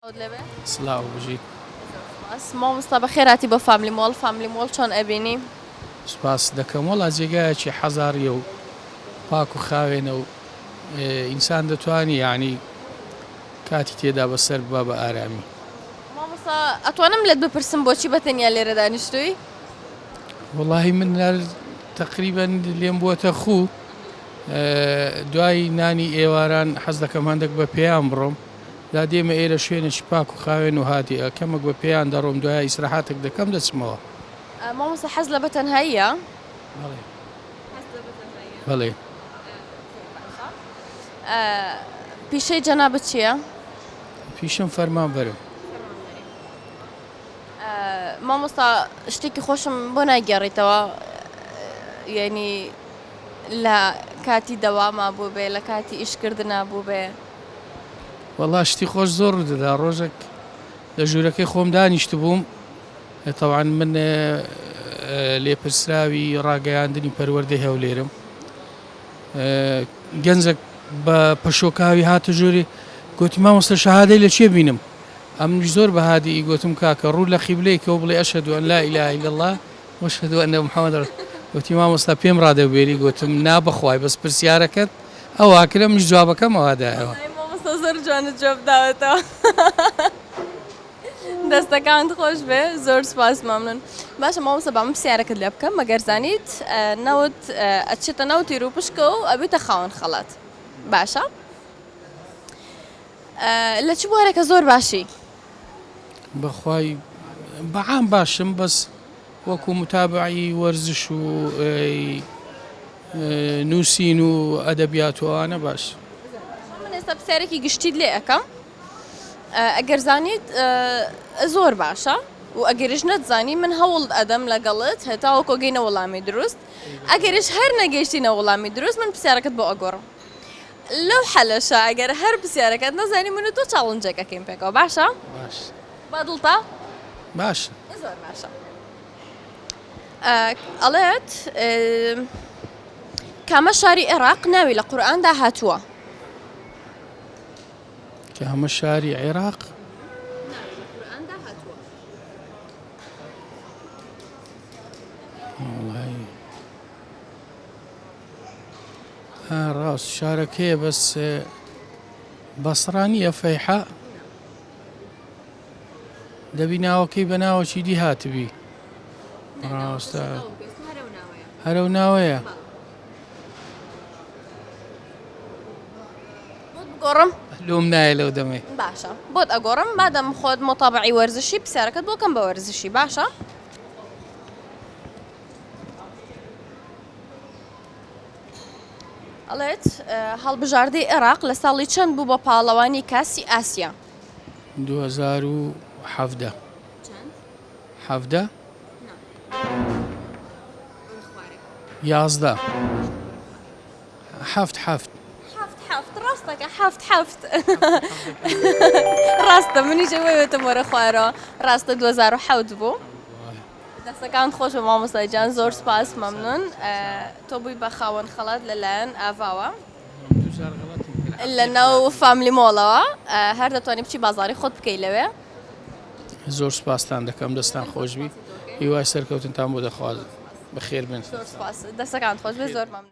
عود لێبێ سلااو بژی باس مامۆستا بەخێراتی بە فامیلی مۆڵ چۆن ئەبینی سپاس دەکەم وەڵا جێگایەکی حەزاریە و پاک و خاوێنە و ئینسان دەتوانی یعنی کاتی تێدا بەسەر بە بە ئارامی. مامۆستا ئەتوانم لێت بپرسم بۆچی بەتەنیا لێرە دانیشتووی؟ وەڵاهی من تقریبەن لێم بووەتە خوو دوای نانی ئێواران حەز دەکەم هەندێک بە پێیان بڕۆم دا دێمە ئێرە شوێنێکی پاک و خاوێن و هاتی ئەکەمەک بە پێیان دەڕۆم دوای ئیسراحاتێک دەکەم دەچمەوە. مامۆستا حەز لە بەتەنهاییە؟ بەڵێ. پیشەی جەنابەت چییە؟ پیشم فەرمانبەرم. مامۆستا شتێکی خۆشم بۆ ناگێڕیتەوە یعنی لە کاتی دەواما بوو بێ لە کاتی ئیشکردنا بوو بێ. وەڵا شتی خۆش زۆر دەدا ڕۆژێک لە ژوورەکەی خۆم دانیشت بووم تەواان من لێپرسراوی ڕاگەیاندنی پەروەردەی هەولێرم گەنجێک بە پەشۆکاوی هاتە ژووری گوتی مامۆستا شەهادەی لە چێ بینم ئەمنیش زۆر بەهادی گوتم کاکە ڕوو لە قیبلەیەکەوە بڵێ ئەشهەدو ئەن لا ئیلاهە ئیلا الله وەشهەدو ئەنە محەممەد گوتی مامۆستا پێم ڕادەبێری گوتم نابەخوای بەس پرسیارەکەت ئەو ئاکرە منیش جوابەکەم ئەوادایەوە. مامۆستا زۆر جوانت جواب داوەتەوە. دەستەکانت خۆش بێ زۆر سپاس مەمنون. باشە مامۆستا با من پرسیارەکەت لێ بکەم مەگەر زانیت نەوت ئەچێتە ناو تیر و پشکە و ئەبێتە خاوەن خەڵات باشە؟ لە چ بوارێکە زۆر باشی؟ بەخوای بەعام باشم بەس وەکو متابعی وەرزش و نووسین و ئەدەبیات وانە باش. من ئێستا پرسیارێکی گشتیت لێ ئەەکەم ئەگەر زانیت زۆر باشە و ئەگەریش نەتزانی من هەوڵ ئەدەم لەگەڵت هێتاوە کۆگەینە وەڵامی دروست ئەگەریش هەر نەگەیشتینە وەڵامی دروست من پرسیارەکەت بۆ ئەگۆڕم. لەو حەلەشە ئەگەر هەر پرسیارەکەت نەزانی من و تۆ چاڵنجێکەکەین پێکەوە باشە؟ باش. بەدڵتا؟ باش. زۆر باشە. ئەڵێت کامە شاری عێراق ناوی لە قورئاندا هاتووە؟ کامە شاری عێراق؟ ڕاست شارەکەیە بەس بەسڕانیە فەیحە دەبی ناوەکەی بە ناوەکی دی هاتبی ڕاستە هەرەو ناوەیە. گۆڕم؟ لۆم نایە لەو دەمێ. باشە بۆت ئەگۆڕم مادەم خۆت مۆتابعی وەرزشی پرسیارەکەت بۆکەم بە وەرزشی باشە؟ ئەڵێت هەڵبژاردەی عێراق لە ساڵی چەند بوو بە پاڵەوانی کاسی ئاسیا؟ 2017. 17؟ 11. 7. ڕاستەکە 7 ڕاستە منیش وەیەتم وەرە خوارەوە ڕاستە 2007 بوو. دەستەکان خۆش بە مامۆستای جان زۆر سپاس مەمنون تۆ بووی بە خاوەن خەڵات لەلایەن ئاڤاوە لە ناو فامیلی مۆڵەوە هەر دەتوانانی بچی بازاڕی خۆت بکەی لەوێ. زۆر سپاستان دەکەم دەستان خۆشبی هیوای سەرکەوتنتان بۆ دەخوازم بەخێر بن. زۆر سپاس دەستەکان خۆش بێ زۆر مەمنون.